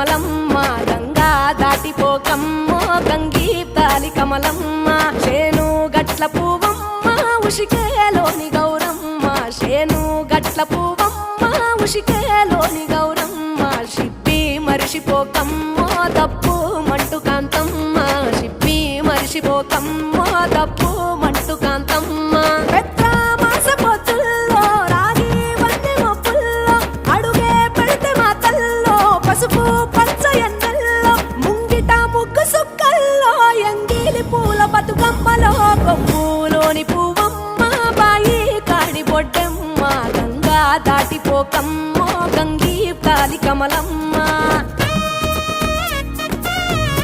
కమలమ్మ గంగా దాటిపోకమ్మ గంగీతాలి కమలమ్మ శేను గట్ల పువ్వమ్మ ఉషికేలోని గౌరమ్మ శేను గట్ల పువ్వమ్మ ఉషికేలోని గౌరమ్మ షిప్పి మరిషిపోకమ్మ తప్పు మంటు కాంతమ్మ షిప్పి మరిషిపోకమ్మ తప్పు మంటు కాంతమ్మ పసుపు పచ్చ ఎన్నెల్లో ముంగిట ముగ్గు సుక్కల్లో ఎంగిలి పూల బతుకమ్మలో కొమ్ములోని పువ్వమ్మ బాయి కాడి బొడ్డమ్మ గంగా దాటిపోకమ్మ గంగీ తాలి కమలమ్మ